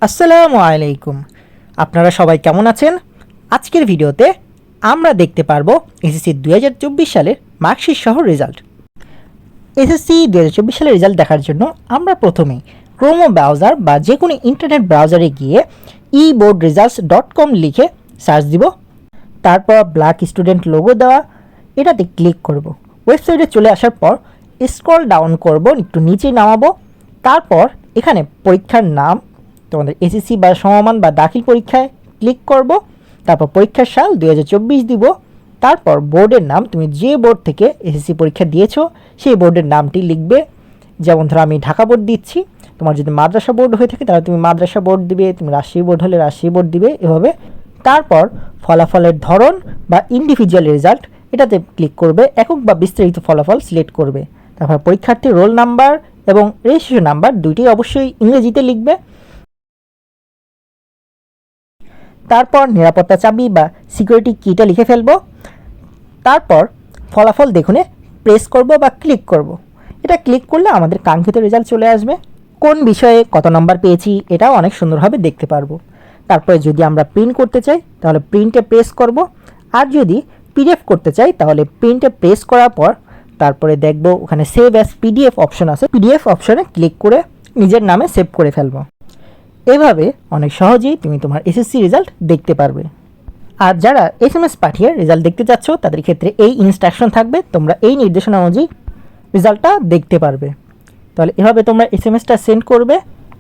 আসসালামু আলাইকুম। আপনারা সবাই কেমন আছেন? আজকের ভিডিওতে আমরা দেখতে পারবো এসএসসি 2024 সালের মার্কশিট সহ রেজাল্ট। এসএসসি 2024 সালের রেজাল্ট দেখার জন্য আমরা প্রথমেই ক্রোমো ব্রাউজার বা যে কোনো ইন্টারনেট ব্রাউজারে গিয়ে eboardresults.com লিখে সার্চ দিব। তারপর ব্ল্যাক স্টুডেন্ট লোগো দেওয়া এটাতে ক্লিক করব। ওয়েবসাইটে চলে আসার পর স্ক্রল ডাউন করব, একটু নিচে নামাবো। তারপর এখানে পরীক্ষার নাম, তোমাদের এসএসসি বা সমমান বা দাখিল পরীক্ষায় ক্লিক করব। তারপর পরীক্ষার সাল 2024 দিব। তারপর বোর্ডের নাম, তুমি যে বোর্ড থেকে এসএসসি পরীক্ষা দিয়েছো সেই বোর্ডের নামটি লিখবে। যেমন ধরো আমি ঢাকা বোর্ড দিচ্ছি, তোমার যদি মাদ্রাসা বোর্ড হয়ে থাকে তাহলে তুমি মাদ্রাসা বোর্ড দিবে, তুমি রাজশাহী বোর্ড হলে রাজশাহী বোর্ড দিবে, এভাবে। তারপর ফলাফলের ধরন বা ইন্ডিভিজুয়াল রেজাল্ট এটাতে ক্লিক করবে, একক বা বিস্তারিত ফলাফল সিলেক্ট করবে। তারপর পরীক্ষার্থীর রোল নাম্বার এবং রেজিস্ট্রেশন নাম্বার দুইটাই অবশ্যই ইংরেজিতে লিখবে। তারপর নিরাপত্তা চাবি বা সিকিউরিটি কিটা লিখে ফেলবো। তারপর ফলাফল দেখুনে প্রেস করব বা ক্লিক করব। এটা ক্লিক করলে আমাদের কাঙ্ক্ষিত রেজাল্ট চলে আসবে। কোন বিষয়ে কত নম্বর পেয়েছি এটাও অনেক সুন্দরভাবে দেখতে পারবো। তারপরে যদি আমরা প্রিন্ট করতে চাই তাহলে প্রিন্টে প্রেস করব, আর যদি পিডিএফ করতে চাই তাহলে প্রিন্টে প্রেস করার পর তারপরে দেখব ওখানে সেভ অ্যাজ পিডিএফ অপশন আছে, পিডিএফ অপশনে ক্লিক করে নিজের নামে সেভ করে ফেলবো। এভাবে অনেক সহজেই তুমি তোমার এসএসসি রেজাল্ট দেখতে পারবে। আর যারা এসএমএস পাঠিয়ে রেজাল্ট দেখতে চাচ্ছ তাদের ক্ষেত্রে এই ইনস্ট্রাকশন থাকবে, তোমরা এই নির্দেশনা অনুযায়ী রেজাল্টটা দেখতে পারবে। তাহলে এভাবে তোমরা এসএমএসটা সেন্ড করবে।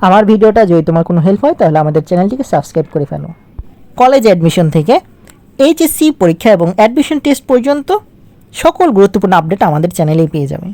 আমার ভিডিওটা যদি তোমার কোনো হেল্প হয় তাহলে আমাদের চ্যানেলটিকে সাবস্ক্রাইব করে ফেলো। কলেজ অ্যাডমিশন থেকে এইচএসসি পরীক্ষা এবং অ্যাডমিশন টেস্ট পর্যন্ত সকল গুরুত্বপূর্ণ আপডেট আমাদের চ্যানেলেই পেয়ে যাবে।